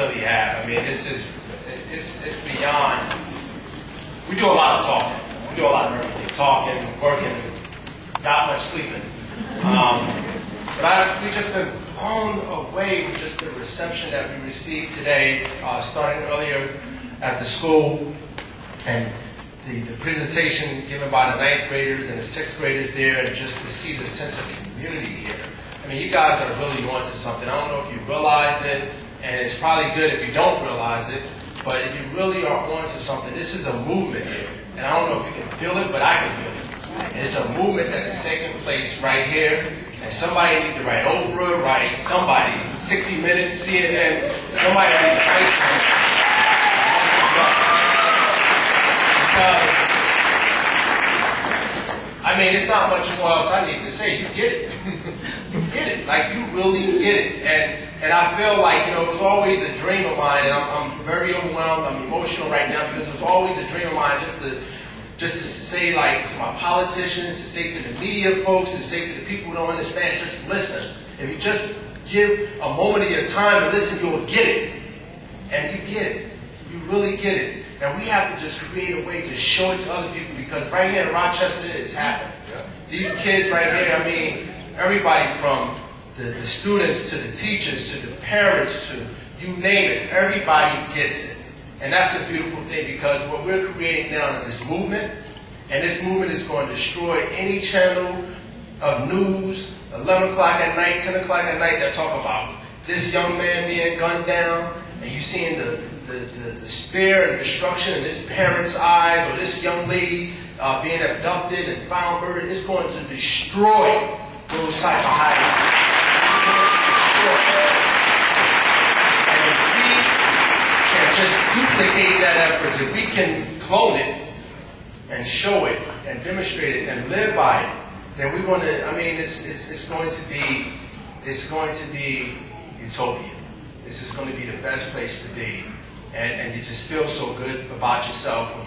really have. I mean, it's beyond. We do a lot of talking. We do a lot of everything. Talking, working, not much sleeping. But we've just been blown away with just the reception that we received today, starting earlier at the school, and the presentation given by the 9th graders and the 6th graders there, and just to see the sense of community here. I mean, you guys are really onto something. I don't know if you realize it, and it's probably good if you don't realize it, but you really are onto something. This is a movement here, and I don't know if you can feel it, but I can feel it. It's a movement that is taking place right here, and somebody need to write Oprah, write somebody, 60 Minutes, CNN, somebody needs to write something. Because, I mean, it's not much more else I need to say. You get it. You get it. Like, you really get it. And I feel like, you know, it was always a dream of mine, and I'm very overwhelmed. I'm emotional right now because it was always a dream of mine just to say, like, to my politicians, to say to the media folks, to say to the people who don't understand, just listen. If you just give a moment of your time and listen, you'll get it. And you get it. You really get it. And we have to just create a way to show it to other people, because right here in Rochester, it's happening. Yeah. These kids right here, I mean, everybody from the students to the teachers to the parents to you name it, everybody gets it. And that's a beautiful thing, because what we're creating now is this movement, and this movement is going to destroy any channel of news, 11 o'clock at night, 10 o'clock at night, that talk about this young man being gunned down, and you seeing the despair and destruction in this parent's eyes, or this young lady being abducted and found murdered. It's going to destroy those type of highways. And if we can just duplicate that effort, if we can clone it and show it and demonstrate it and live by it, then we're going to, I mean, it's going to be utopia. This is going to be the best place to be. And you just feel so good about yourself when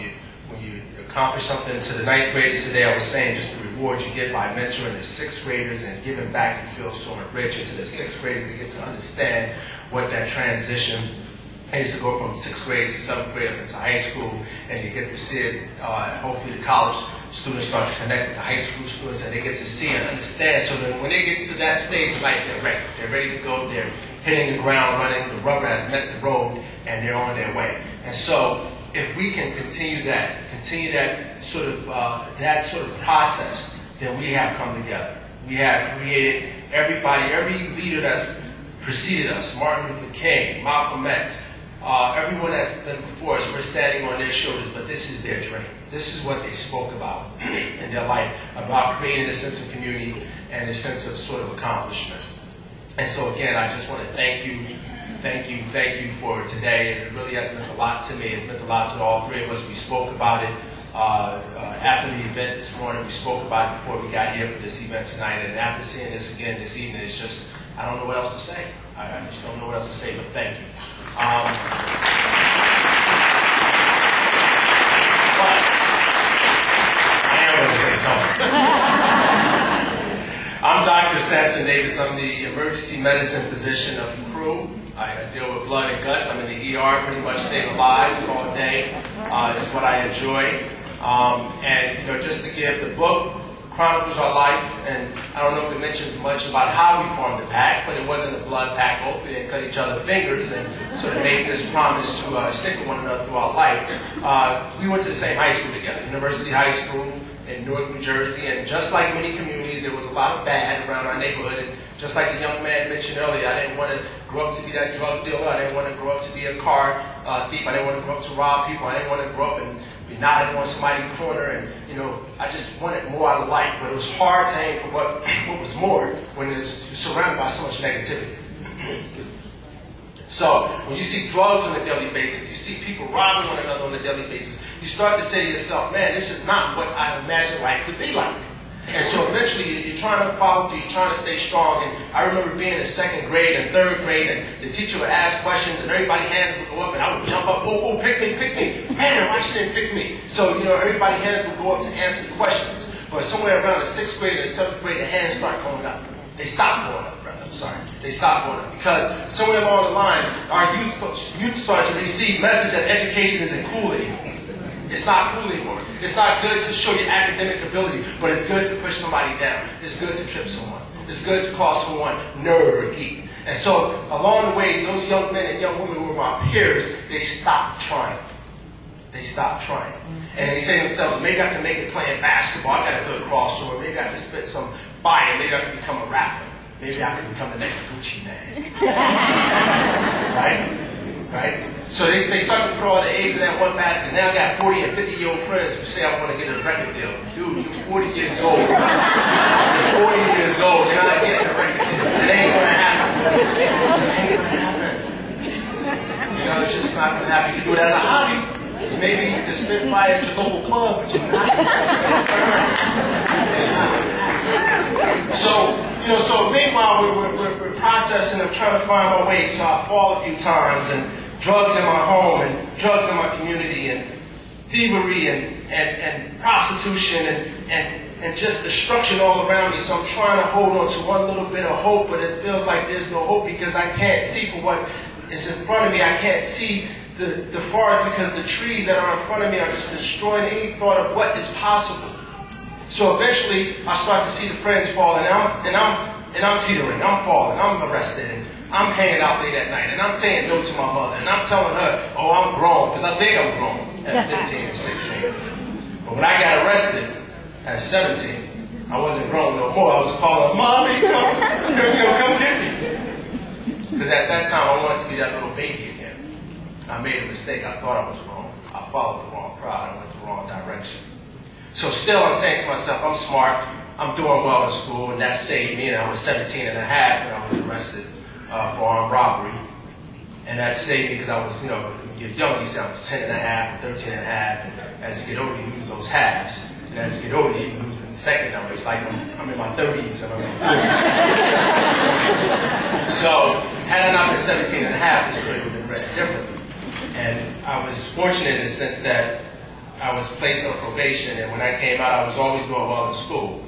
you accomplish something. To the 9th graders today, I was saying just the reward you get by mentoring the 6th graders and giving back, you feel so enriched. And to the 6th graders, they get to understand what that transition is, to go from 6th grade to 7th grade into high school, and you get to see it. Hopefully the college students start to connect with the high school students, and they get to see and understand, so that when they get to that stage of life, they're ready. They're ready to go. They're hitting the ground running. The rubber has met the road, and they're on their way. And so, if we can continue that sort of process, then we have come together. We have created everybody, every leader that's preceded us, Martin Luther King, Malcolm X, everyone that's been before us, we're standing on their shoulders, but this is their dream. This is what they spoke about in their life, about creating a sense of community and a sense of sort of accomplishment. And so again, I just want to thank you for today. It really has meant a lot to me. It's meant a lot to all three of us. We spoke about it after the event this morning. We spoke about it before we got here for this event tonight. And after seeing this again this evening, it's just, I don't know what else to say. I just don't know what else to say, but thank you. But I am going to say something. I'm Dr. Sampson Davis. I'm the emergency medicine physician of the crew. I deal with blood and guts. I'm in the ER, pretty much saving lives all day. It's what I enjoy. And you know, just to give the book chronicles our life, and I don't know if it mentions much about how we formed the pact, but it wasn't a blood pact. Hopefully, we didn't cut each other's fingers and sort of made this promise to stick with one another throughout life. We went to the same high school together, University High School in Newark, New Jersey, and just like many communities, there was a lot of bad around our neighborhood. And just like the young man mentioned earlier, I didn't want to grow up to be that drug dealer. I didn't want to grow up to be a car thief. I didn't want to grow up to rob people. I didn't want to grow up and be knocking on somebody's corner. And you know, I just wanted more out of life. But it was hard to aim for what was more when you're surrounded by so much negativity. So when you see drugs on a daily basis, you see people robbing one another on a daily basis, you start to say to yourself, man, this is not what I imagined life could be like. And so eventually you're trying to follow through, you're trying to stay strong. And I remember being in 2nd grade and 3rd grade, and the teacher would ask questions, and everybody's hands would go up, and I would jump up, oh, pick me. Man, why she didn't pick me? So, you know, everybody's hands would go up to answer the questions. But somewhere around the 6th grade and 7th grade, the hands start going up. They stop going up, rather. Sorry, they stopped going up because somewhere along the line, our youth started to receive message that education isn't cool anymore. It's not cool anymore. It's not good to show your academic ability, but it's good to push somebody down. It's good to trip someone. It's good to call someone nerd or geek. And so, along the ways, those young men and young women who were my peers, they stopped trying. They stopped trying. And they say to themselves, maybe I can make it playing basketball. I got a good crossover. Maybe I can spit some fire. Maybe I can become a rapper. Maybe I can become the next Gucci man. Right? So they start to put all the eggs in that one basket. Now I got 40 and 50-year-old friends who say I want to get a record deal. Dude, you're 40 years old. You're 40 years old. You're not getting a record deal. It ain't going to happen. It ain't going to happen. You know, it's just not going to happen. You can do it as a hobby. Maybe you can spit fire at your local club, but you're not. It's not going to happen. So meanwhile, we're processing and trying to find my way. So I fall a few times, and drugs in my home, and drugs in my community, and thievery, and prostitution, and just destruction all around me. So I'm trying to hold on to one little bit of hope, but it feels like there's no hope because I can't see for what is in front of me. I can't see the forest because the trees that are in front of me are just destroying any thought of what is possible. So eventually, I start to see the friends fall, and I'm teetering, I'm falling, I'm arrested, and I'm hanging out late at night, and I'm saying no to my mother, and I'm telling her, oh, I'm grown, because I think I'm grown at 15 and 16. But when I got arrested at 17, I wasn't grown no more. I was calling, Mommy, come get me. Because at that time, I wanted to be that little baby again. I made a mistake. I thought I was grown. I followed the wrong crowd. I went the wrong direction. So still, I'm saying to myself, I'm smart. I'm doing well in school, and that saved me. And I was 17 and a half when I was arrested for armed robbery. And that saved me because I was, when you're young, you say I was 10 and a half, 13 and a half. And as you get older, you lose those halves. And as you get older, you lose the second number. It's like I'm in my 30s. I'm in my 40s. So had I not been 17 and a half, this story would have been read differently. And I was fortunate in the sense that I was placed on probation, and when I came out, I was always doing well in school.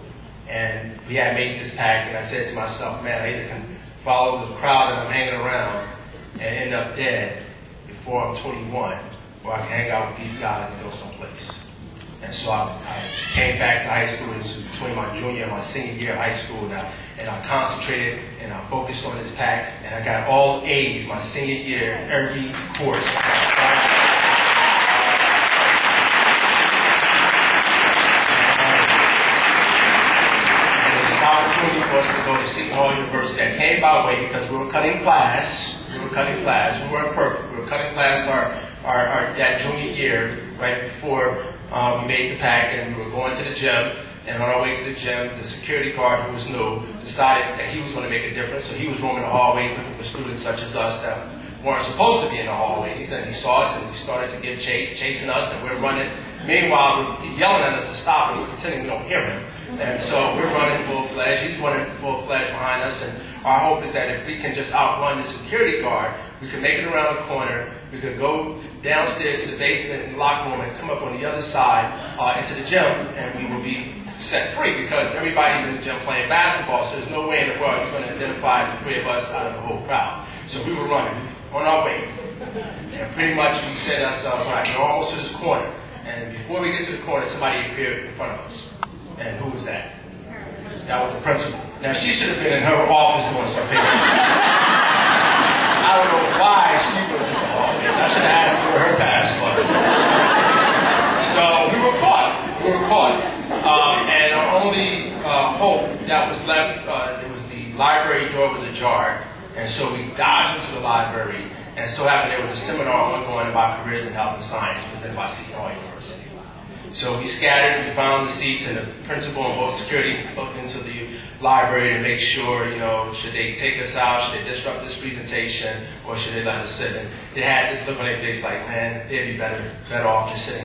And we had made this pact, and I said to myself, man, I either can follow the crowd that I'm hanging around and end up dead before I'm 21, or I can hang out with these guys and go someplace. And so I came back to high school. This was between my junior and my senior year of high school, and I concentrated and I focused on this pact, and I got all A's my senior year, every course. Opportunity for us to go to Seton Hall University. I came by way because we were cutting class. We weren't perfect. We were cutting class that junior year right before we made the pact, and we were going to the gym. And on our way to the gym, the security guard, who was new, decided that he was going to make a difference. So he was roaming the hallways looking for students such as us that weren't supposed to be in the hallways. And he saw us, and he started to get chasing us, and we're running. Meanwhile, we're yelling at us to stop, and we're pretending we don't hear him. And so we're running full-fledged. He's running full-fledged behind us. And our hope is that if we can just outrun the security guard, we can make it around the corner. We could go downstairs to the basement and locker room and come up on the other side into the gym, and we will be set free because everybody's in the gym playing basketball, so there's no way in the world he's going to identify the three of us out of the whole crowd. So we were running on our way. And pretty much we said to ourselves, all right, we're almost to this corner. And before we get to the corner, somebody appeared in front of us. And who was that? That was the principal. Now, she should have been in her office doing some paper. I don't know why she was in the office. I should have asked her where her pass was. So we were caught. And our only hope that was left, it was the library door was ajar. And so we dodged into the library. And so happened there was a seminar ongoing about careers in health and science presented by Seton Hall University. So we scattered, we found the seats, and the principal and both security looked into the library to make sure, should they take us out, should they disrupt this presentation, or should they let us sit? And they had this look on their face like, man, they'd be better off just sitting